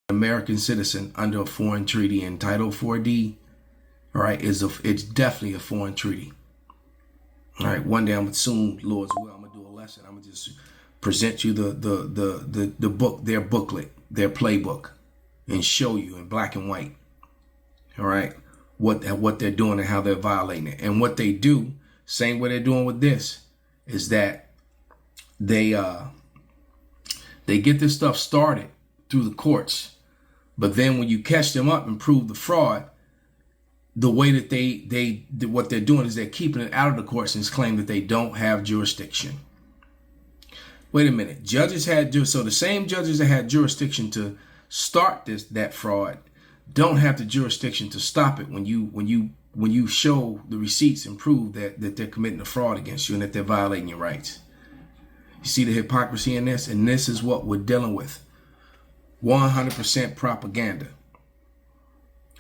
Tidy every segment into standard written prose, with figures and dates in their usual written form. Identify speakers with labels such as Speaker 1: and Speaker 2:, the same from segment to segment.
Speaker 1: American citizen under a foreign treaty, and Title 4D, all right, it's definitely a foreign treaty. All right, one day I'm soon, Lord's will, I'm gonna do a lesson. I'm gonna just present you the book, their booklet, their playbook, and show you in black and white. All right, what they're doing and how they're violating it. And what they do, same way they're doing with this, is that they get this stuff started through the courts, but then when you catch them up and prove the fraud, the way that what they're doing is they're keeping it out of the courts and claim that they don't have jurisdiction. Wait a minute, judges had so the same judges that had jurisdiction to start that fraud don't have the jurisdiction to stop it when you show the receipts and prove that they're committing a fraud against you and that they're violating your rights. You see the hypocrisy in this? And this is what we're dealing with. 100% propaganda.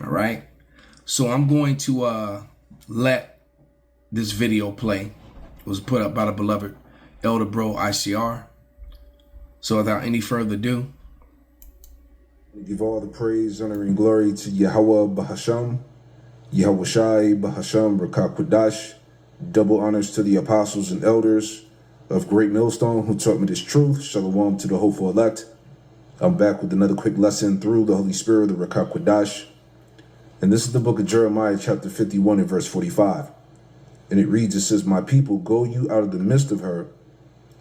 Speaker 1: All right. So I'm going to let this video play. It was put up by the beloved Elder Bro ICR. So without any further ado,
Speaker 2: we give all the praise, honor, and glory to Yahweh Bahasham, Yahweh Shai Bahasham Rakakwadash. Double honors to the apostles and elders of Great Millstone who taught me this truth. Shalom to the hopeful elect. I'm back with another quick lesson through the Holy Spirit, the Rakakwadash. And this is the book of Jeremiah, chapter 51 and verse 45. And it reads, it says, my people, go you out of the midst of her,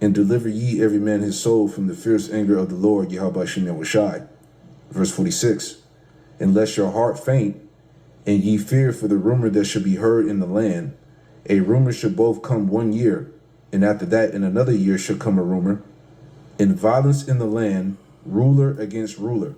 Speaker 2: and deliver ye every man his soul from the fierce anger of the Lord, Yahweh Shem Yahushai. Verse 46, and lest your heart faint, and ye fear for the rumor that shall be heard in the land. A rumor shall both come 1 year, and after that in another year shall come a rumor, and violence in the land, ruler against ruler.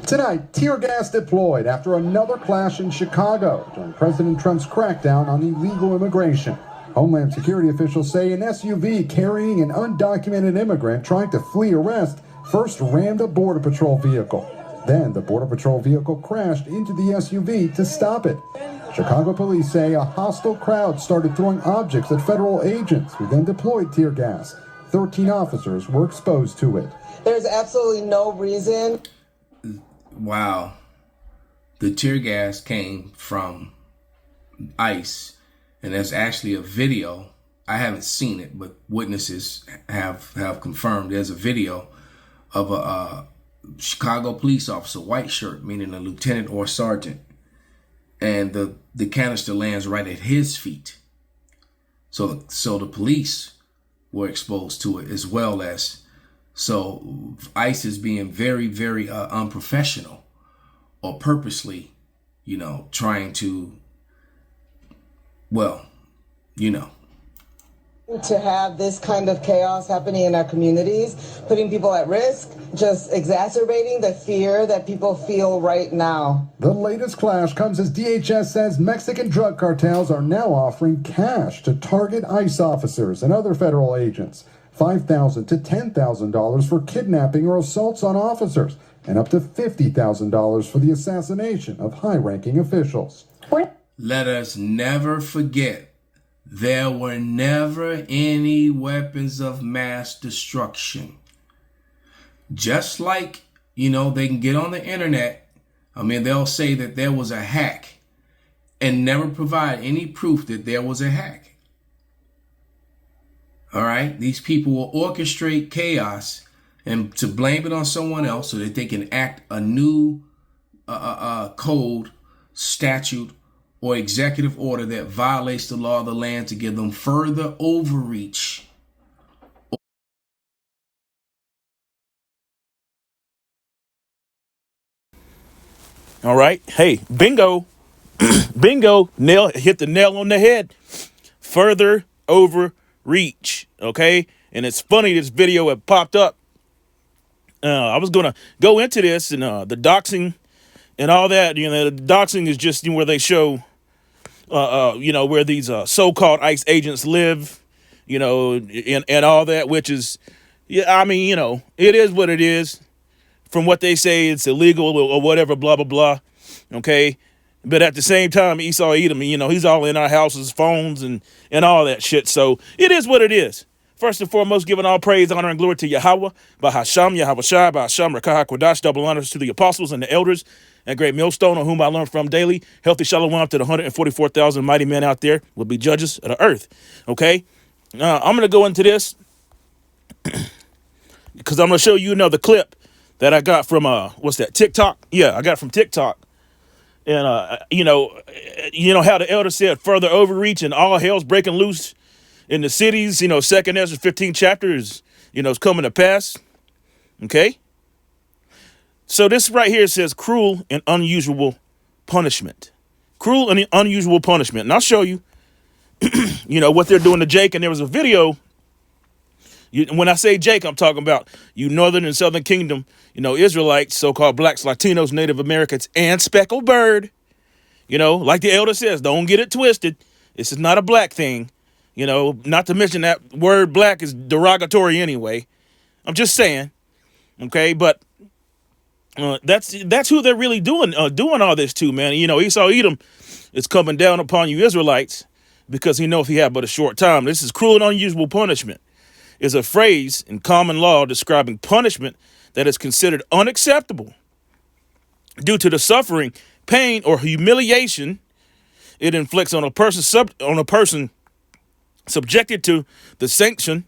Speaker 3: Tonight, tear gas deployed after another clash in Chicago during President Trump's crackdown on illegal immigration. Homeland Security officials say an SUV carrying an undocumented immigrant trying to flee arrest first rammed a Border Patrol vehicle. Then the Border Patrol vehicle crashed into the SUV to stop it. Chicago police say a hostile crowd started throwing objects at federal agents who then deployed tear gas. 13 officers were exposed to it.
Speaker 4: There's absolutely no reason.
Speaker 1: Wow. The tear gas came from ICE. And there's actually a video. I haven't seen it, but witnesses have confirmed there's a video of a Chicago police officer, white shirt, meaning a lieutenant or sergeant. And the canister lands right at his feet. So the police were exposed to it as well as. So ICE is being very, very unprofessional or purposely, trying to, well,
Speaker 4: to have this kind of chaos happening in our communities, putting people at risk, just exacerbating the fear that people feel right now.
Speaker 3: The latest clash comes as DHS says Mexican drug cartels are now offering cash to target ICE officers and other federal agents. $5,000 to $10,000 for kidnapping or assaults on officers, and up to $50,000 for the assassination of high-ranking officials.
Speaker 1: Let us never forget, there were never any weapons of mass destruction. Just like, they can get on the internet. They'll say that there was a hack and never provide any proof that there was a hack. All right. These people will orchestrate chaos and to blame it on someone else so that they can act a new code, statute, or executive order that violates the law of the land to give them further overreach.
Speaker 5: All right. Hey, bingo. Bingo. Hit the nail on the head. Further overreach. Okay. And it's funny, this video had popped up. I was going to go into this and the doxing and all that. The doxing is just where they show where these so-called ICE agents live, and all that, which is, it is what it is. From what they say, it's illegal or whatever, blah, blah, blah. Okay. But at the same time, Esau Edom, he's all in our houses, phones and all that shit. So it is what it is. First and foremost, giving all praise, honor, and glory to Yahweh, Bahasham, Yahweh Shai, Bahasham, Rakah Kodash, double honors to the apostles and the elders, and great millstone on whom I learn from daily. Healthy shalom to the 144,000 mighty men out there will be judges of the earth. Okay? I'm going to go into this because I'm going to show you another clip that I got from, what's that, TikTok? Yeah, I got it from TikTok. And, you know how the elder said, further overreach and all hell's breaking loose in the cities. 2nd Ezra 15 chapters, is coming to pass. Okay? So this right here says cruel and unusual punishment. Cruel and unusual punishment. And I'll show you, what they're doing to Jake. And there was a video. When I say Jake, I'm talking about you Northern and Southern Kingdom, Israelites, so-called blacks, Latinos, Native Americans, and speckled bird. Like the elder says, don't get it twisted. This is not a black thing. Not to mention that word black is derogatory anyway. I'm just saying. Okay, but that's who they're really doing all this to, man. Esau Edom is coming down upon you Israelites because he knows he had but a short time. This is cruel and unusual punishment. Is a phrase in common law describing punishment that is considered unacceptable due to the suffering, pain, or humiliation it inflicts on a person subjected to the sanction.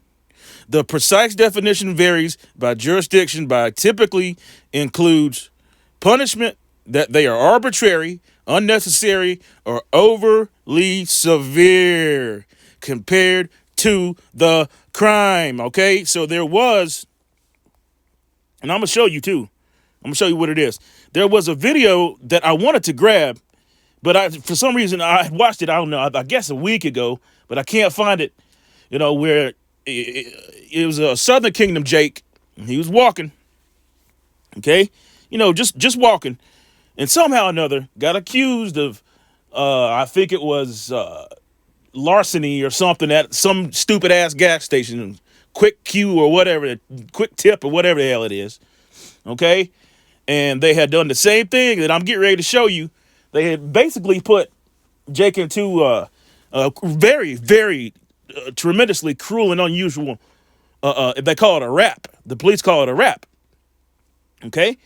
Speaker 5: The precise definition varies by jurisdiction, but typically includes punishment that they are arbitrary, unnecessary, or overly severe compared to the crime. Okay, so there was, and I'm gonna show you too. I'm gonna show you what it is. There was a video that I wanted to grab, but for some reason I watched it. I don't know. I guess a week ago, but I can't find it. Where it was a Southern Kingdom Jake. He was walking. Okay, just walking, and somehow or another got accused of, I think it was larceny or something at some stupid ass gas station, quick Q or whatever, quick tip or whatever the hell it is. Okay. And they had done the same thing that I'm getting ready to show you. They had basically put Jake into a very, very tremendously cruel and unusual, they call it a rap. The police call it a rap. Okay.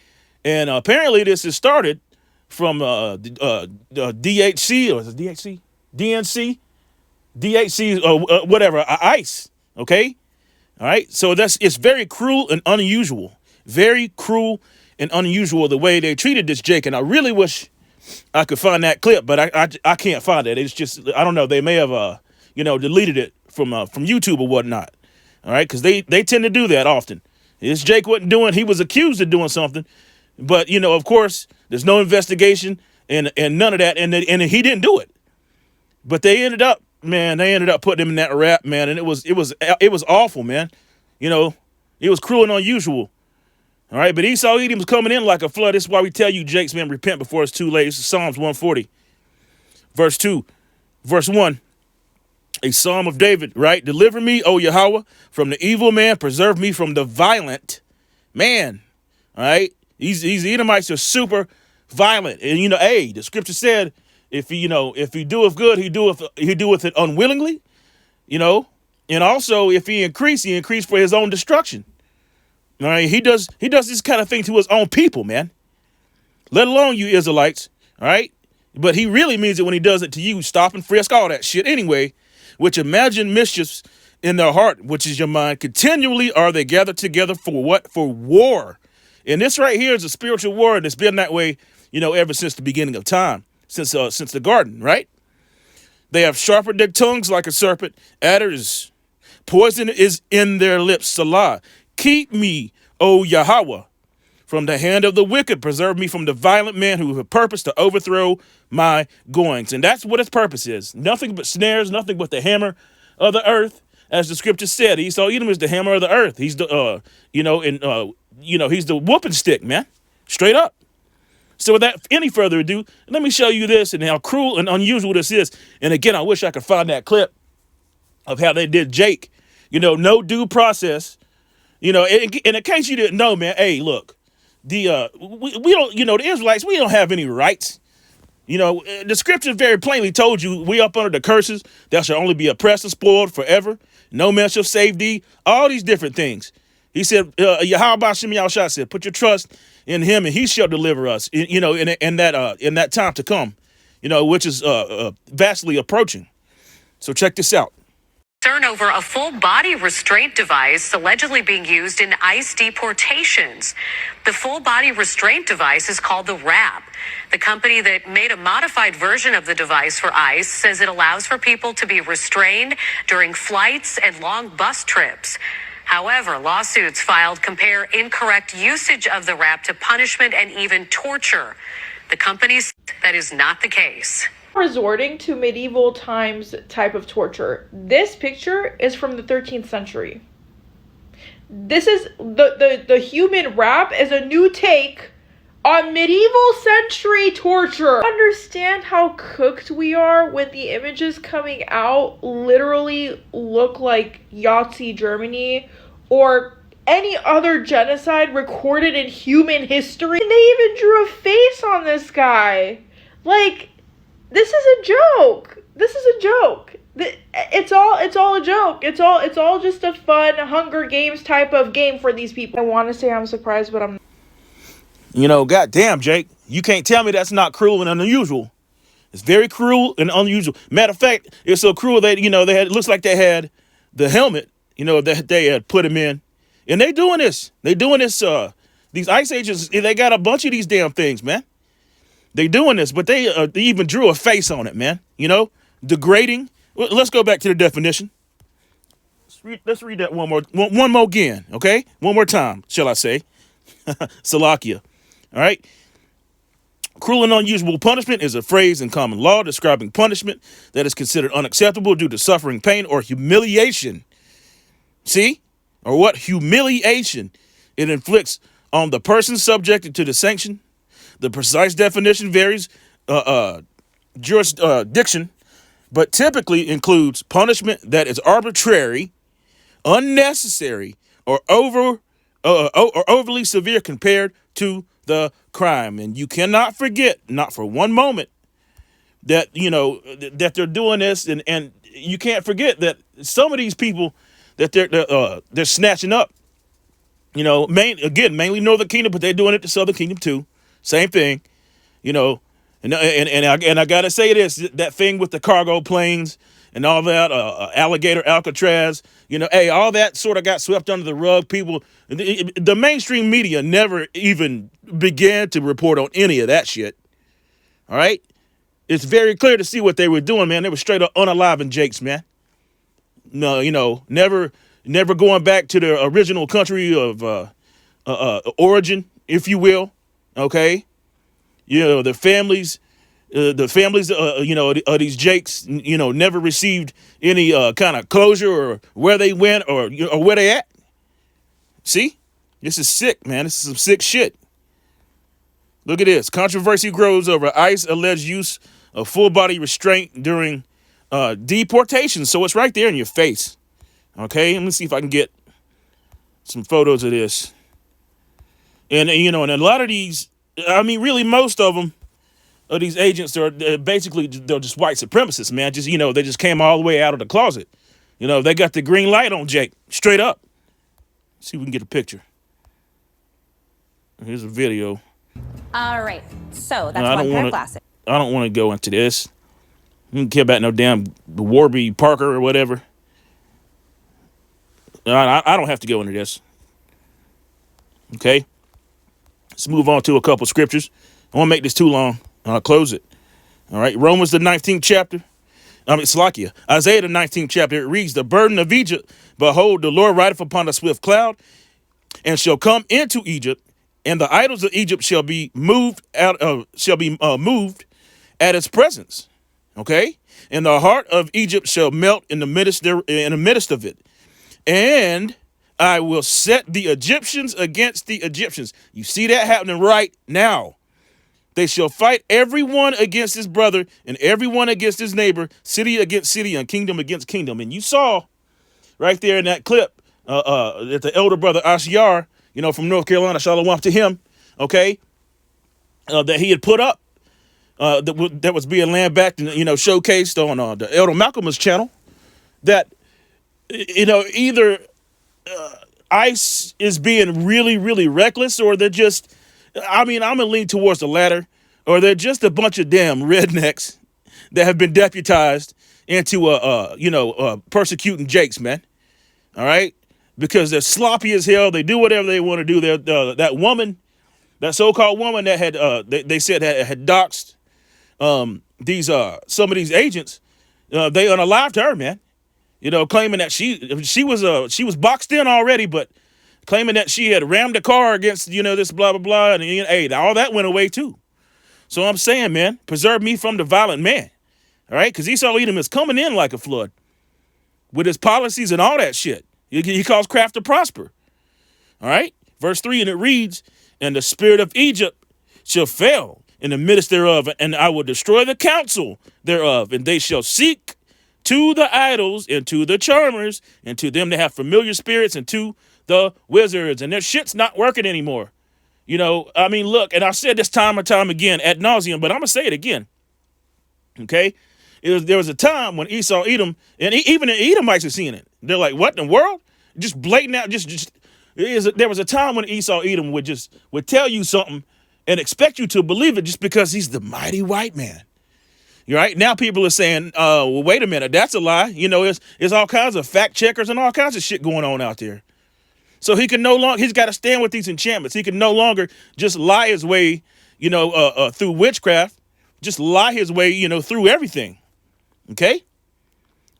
Speaker 5: And apparently this has started from DHC, or is it DHC? DNC? DHC, whatever, ICE. Okay. All right. So it's very cruel and unusual. Very cruel and unusual the way they treated this Jake. And I really wish I could find that clip, but I can't find it. It's just, I don't know. They may have, deleted it from YouTube or whatnot. All right. Cause they tend to do that often. This Jake he was accused of doing something, but of course there's no investigation and none of that. And he didn't do it, but they ended up putting him in that rap, man. And it was awful, man. It was cruel and unusual. All right. But Esau Edom was coming in like a flood. This is why we tell you, Jakes, man, repent before it's too late. This is Psalms 140, verse 2, verse 1. A psalm of David, right? Deliver me, O Yahweh, from the evil man. Preserve me from the violent man. All right. These Edomites are super violent. And, the scripture said, if he doeth good, he doeth it unwillingly, and also if he increase for his own destruction. All right. He does this kind of thing to his own people, man, let alone you Israelites. All right. But he really means it when he does it to you. Stop and frisk, all that shit anyway, which imagine mischiefs in their heart, which is your mind. Continually are they gathered together for what? For war. And this right here is a spiritual war, and it's been that way, ever since the beginning of time, since the garden, right? They have sharpened their tongues like a serpent. Adders, poison is in their lips. Salah, keep me, O Yahweh, from the hand of the wicked. Preserve me from the violent man who have purpose to overthrow my goings. And that's what his purpose is. Nothing but snares, nothing but the hammer of the earth. As the scripture said, Esau Edom is the hammer of the earth. He's the, he's the whooping stick, man. Straight up. So without any further ado, let me show you this and how cruel and unusual this is. And again, I wish I could find that clip of how they did Jake. No due process. And in case you didn't know, man, hey, look, we don't, the Israelites, we don't have any rights. You know, the scripture very plainly told you, we up under the curses. Thou shalt only be oppressed and spoiled forever. No man shall save thee. All these different things. He said, Yahweh Shem Yahushua said, put your trust in him and he shall deliver us, you know, in that time to come, you know, which is vastly approaching. So check this out.
Speaker 6: Concern over a full body restraint device allegedly being used in ICE deportations. The full body restraint device is called the WRAP. The company that made a modified version of the device for ICE says it allows for people to be restrained during flights and long bus trips. However, lawsuits filed compare incorrect usage of the WRAP to punishment and even torture. The company says that is not the case.
Speaker 7: Resorting to medieval times type of torture. This picture is from the 13th century. This is the human WRAP is a new take on medieval century torture. Understand how cooked we are when the images coming out literally look like Nazi Germany or any other genocide recorded in human history. And they even drew a face on this guy. Like, this is a joke. This is a joke. It's all a joke. It's all just a fun Hunger Games type of game for these people. I want to say I'm surprised, but I'm not.
Speaker 5: You know, goddamn, Jake, you can't tell me that's not cruel and unusual. It's very cruel and unusual. Matter of fact, it's so cruel that, you know, it looks like they had the helmet, you know, that they had put him in. And they're doing this. These ICE agents, they got a bunch of these damn things, man. They doing this, but they even drew a face on it, man. You know, degrading. Well, let's go back to the definition. Let's read that one more again, okay? One more time, shall I say? Salakia. All right. Cruel and unusual punishment is a phrase in common law describing punishment that is considered unacceptable due to suffering, pain, or humiliation. See? Or what humiliation it inflicts on the person subjected to the sanction. The precise definition varies jurisdiction, but typically includes punishment that is arbitrary, unnecessary, or overly severe compared to the crime. And you cannot forget, not for one moment, that, you know, that they're doing this, and you can't forget that some of these people that they're snatching up, you know, mainly Northern Kingdom, but they're doing it to Southern Kingdom too. Same thing, you know, and I gotta say this, that thing with the cargo planes and all that, alligator Alcatraz, you know, hey, all that sort of got swept under the rug. People, the mainstream media never even began to report on any of that shit. All right, it's very clear to see what they were doing, man. They were straight up unaliving Jakes, man. No, you know, never going back to their original country of origin, if you will. Okay, you know, the families, you know, of these Jakes, you know, never received any kind of closure or where they went or where they at. See, this is sick, man. This is some sick shit. Look at this. Controversy grows over ICE alleged use of full body restraint during deportation. So it's right there in your face. Okay, let me see if I can get some photos of this. And, you know, and a lot of these, I mean, really most of them, of these agents, they're just white supremacists, man. Just, you know, they just came all the way out of the closet. You know, they got the green light on Jake, straight up. See if we can get a picture. Here's a video.
Speaker 8: All right, so that's one pair of glasses.
Speaker 5: I don't want to go into this. You don't care about no damn Warby Parker or whatever. I don't have to go into this. Okay? Let's move on to a couple scriptures. I won't make this too long. I'll close it. All right. Romans, the 19th chapter. Salakia. Isaiah, the 19th chapter. It reads, the burden of Egypt. Behold, the Lord rideth upon a swift cloud and shall come into Egypt, and the idols of Egypt shall be moved moved at its presence. Okay. And the heart of Egypt shall melt in the midst of it. And I will set the Egyptians against the Egyptians. You see that happening right now. They shall fight everyone against his brother and everyone against his neighbor, city against city and kingdom against kingdom. And you saw right there in that clip that the elder brother Ashiar, from North Carolina, shalom to him, okay, that he had put up that was being lambasted and, showcased on the Elder Malcolm's channel, that, either ICE is being really, really reckless, or they're just, I'm going to lean towards the latter, or they're just a bunch of damn rednecks that have been deputized into, persecuting Jakes, man. All right? Because they're sloppy as hell. They do whatever they want to do. That woman, that so-called woman that had, they said had doxed some of these agents, they unalived her, man. Claiming that she was boxed in already, but claiming that she had rammed a car against, this blah, blah, blah. And hey, all that went away too. So I'm saying, man, preserve me from the violent man. All right? Because Esau Edom is coming in like a flood with his policies and all that shit. He caused craft to prosper. All right? Verse 3, and it reads, and the spirit of Egypt shall fail in the midst thereof, and I will destroy the counsel thereof, and they shall seek to the idols and to the charmers and to them that have familiar spirits and to the wizards, and their shit's not working anymore. Look, and I said this time and time again ad nauseum, but I'm going to say it again. Okay? There was a time when Esau Edom, and even the Edomites are seeing it. They're like, what in the world? Just blatant out, there was a time when Esau Edom would tell you something and expect you to believe it just because he's the mighty white man. You're right. Now people are saying, well, wait a minute, that's a lie. It's all kinds of fact checkers and all kinds of shit going on out there. So he's got to stand with these enchantments. He can no longer just lie his way, through witchcraft, just lie his way, through everything. Okay.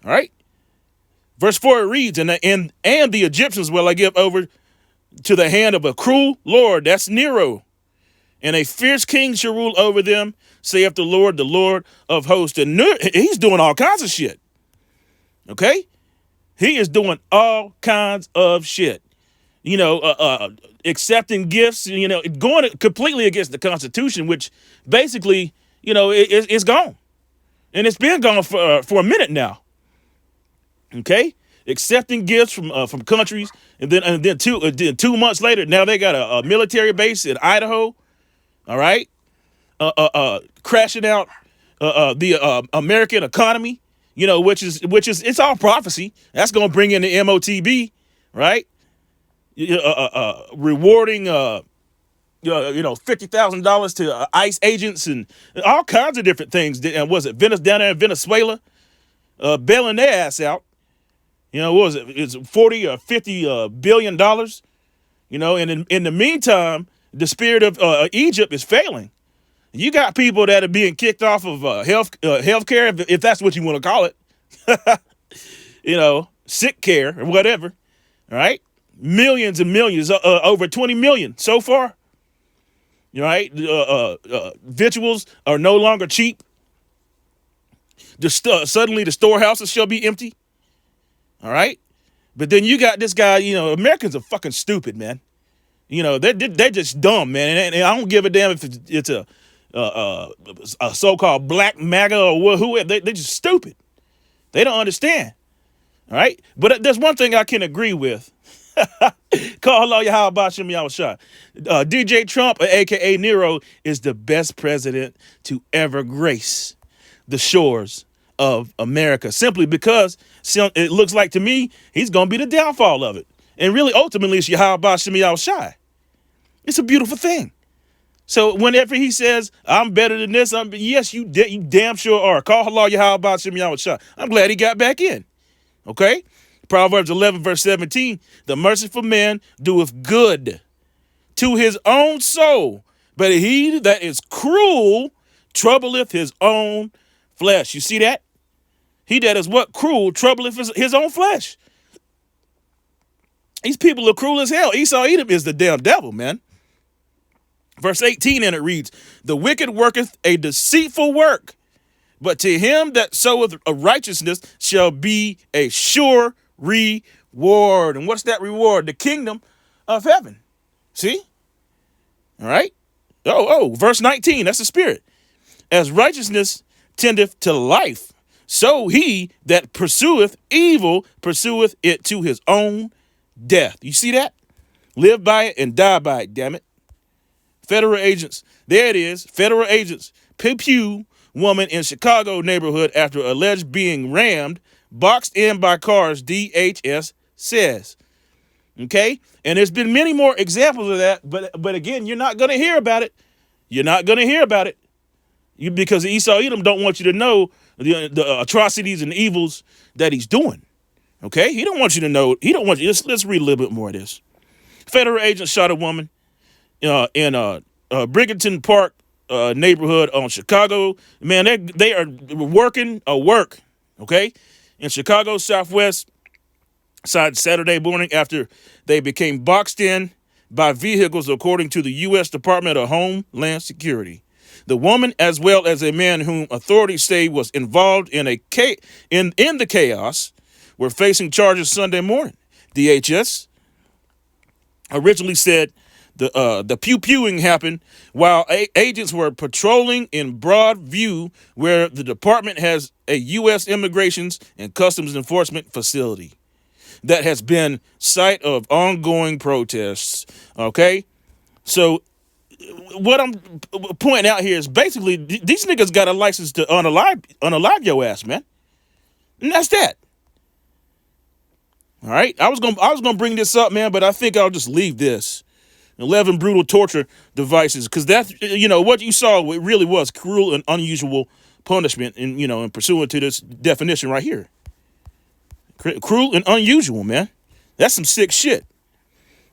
Speaker 5: All right. Verse 4, it reads, and the Egyptians will I give over to the hand of a cruel Lord. That's Nero. And a fierce king shall rule over them, saith the Lord of hosts. And he's doing all kinds of shit. Okay? He is doing all kinds of shit. Accepting gifts, going completely against the Constitution, which basically, it's gone. And it's been gone for a minute now. Okay? Accepting gifts from countries, and then 2 months later, now they got a military base in Idaho. All right, crashing out the American economy, which is it's all prophecy. That's going to bring in the MOTB, right? Rewarding $50,000 to ICE agents and all kinds of different things. And was it down there in Venezuela, bailing their ass out? What was it? It's $40 or $50 billion. And in the meantime, the spirit of Egypt is failing. You got people that are being kicked off of healthcare, if that's what you want to call it. Sick care or whatever. All right, millions and millions, over 20 million so far. All right, victuals are no longer cheap. Suddenly the storehouses shall be empty. All right, but then you got this guy. Americans are fucking stupid, man. They're just dumb, man. And I don't give a damn if it's a so-called black MAGA or whoever. They're just stupid. They don't understand. All right? But there's one thing I can agree with. Call hello, how about Shem Yahushua? DJ Trump, a.k.a. Nero, is the best president to ever grace the shores of America. Simply because it looks like to me he's going to be the downfall of it. And really, ultimately, it's Yahweh Shem Yahushua. It's a beautiful thing. So whenever he says, I'm better than this, yes, you damn sure are. Call hello, Yahweh Shem Yahushua. I'm glad he got back in. Okay? Proverbs 11, verse 17, the merciful man doeth good to his own soul, but he that is cruel troubleth his own flesh. You see that? He that is what? Cruel troubleth his own flesh. These people are cruel as hell. Esau Edom is the damn devil, man. Verse 18, and it reads, the wicked worketh a deceitful work, but to him that soweth a righteousness shall be a sure reward. And what's that reward? The kingdom of heaven. See? All right. Verse 19, that's the spirit. As righteousness tendeth to life, so he that pursueth evil pursueth it to his own death. You see that? Live by it and die by it, damn it. Federal agents. There it is. Federal agents Pew Pew woman in Chicago neighborhood after alleged being rammed, boxed in by cars, DHS says. Okay? And there's been many more examples of that, but again, you're not going to hear about it. You're not going to hear about it. Because Esau Edom don't want you to know the atrocities and evils that he's doing. Okay? He don't want you to know. He don't want you. Let's read a little bit more of this. Federal agents shot a woman in Brigantine Park neighborhood on Chicago. Man, they are working a work, okay, in Chicago Southwest side Saturday morning after they became boxed in by vehicles, according to the U.S. Department of Homeland Security. The woman, as well as a man whom authorities say was involved in the chaos, were facing charges Sunday morning. DHS originally said the pew-pewing happened while agents were patrolling in Broad View, where the department has a U.S. Immigrations and Customs Enforcement facility that has been site of ongoing protests. Okay? So what I'm pointing out here is basically these niggas got a license to unalive your ass, man. And that's that. All right? I was gonna bring this up, man, but I think I'll just leave this. 11 brutal torture devices, because that's, what you saw, it really was cruel and unusual punishment, and pursuant to this definition right here. Cruel and unusual, man. That's some sick shit.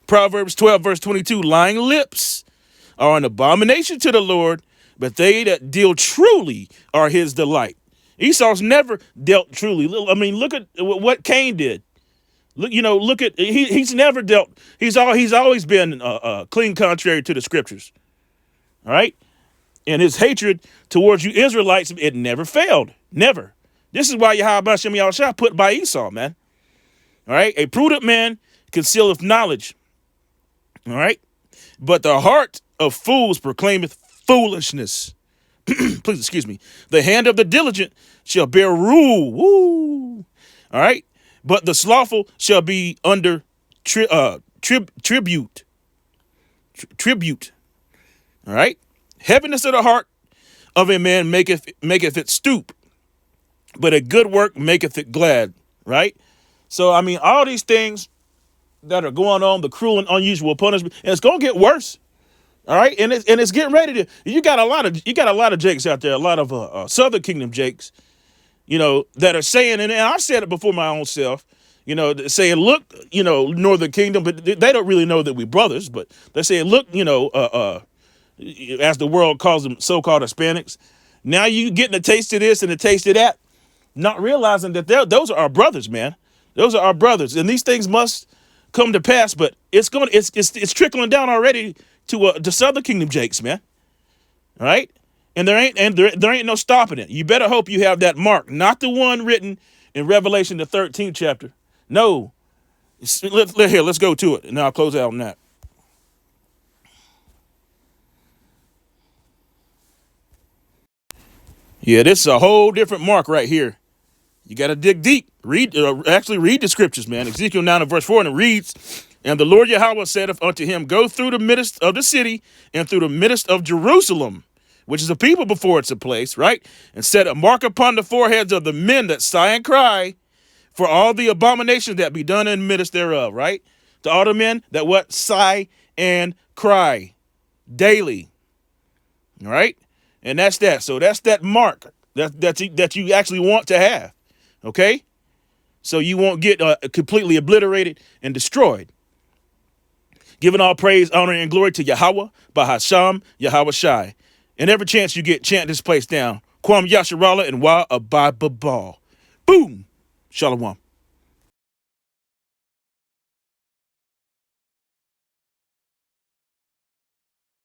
Speaker 5: Proverbs 12, verse 22, lying lips are an abomination to the Lord, but they that deal truly are his delight. Esau's never dealt truly. I mean, look at what Cain did. Look at he's never dealt. He's always been clean contrary to the scriptures. All right, and his hatred towards you Israelites, it never failed. Never. This is why Yahweh Shem Yahushua put by Esau, man. All right, a prudent man concealeth knowledge. All right, but the heart of fools proclaimeth foolishness. Please excuse me. The hand of the diligent shall bear rule. Woo. All right. But the slothful shall be under tribute. Tribute. All right. Heaviness of the heart of a man maketh it stoop, but a good work maketh it glad. Right. So, I mean, all these things that are going on, the cruel and unusual punishment, and it's going to get worse. All right. And it's getting ready to. You got a lot of Jakes out there, a lot of Southern Kingdom Jakes, that are saying, and I've said it before my own self, saying, look, Northern Kingdom, but they don't really know that we're brothers, but they're saying, look, as the world calls them, so-called Hispanics, now you getting a taste of this and a taste of that, not realizing that those are our brothers, man. Those are our brothers, and these things must come to pass, but it's trickling down already to Southern Kingdom Jakes, man. All right? And there ain't no stopping it. You better hope you have that mark, not the one written in Revelation, the 13th chapter. No. Let's go to it, and I'll close out on that. Yeah, this is a whole different mark right here. You got to dig deep. Read the scriptures, man. Ezekiel 9 and verse 4, and it reads, and the Lord Yahweh saith unto him, go through the midst of the city and through the midst of Jerusalem, which is a people before it's a place, right? And set a mark upon the foreheads of the men that sigh and cry for all the abominations that be done in the midst thereof, right? To all the men that what? Sigh and cry daily, all right? And that's that. So that's that mark that you actually want to have, okay? So you won't get completely obliterated and destroyed. Giving all praise, honor, and glory to Yahweh, Bahasham, Yahweh Shai. And every chance you get, chant this place down. Kwam Yasharala and Wa Abai Babal. Boom. Shalom.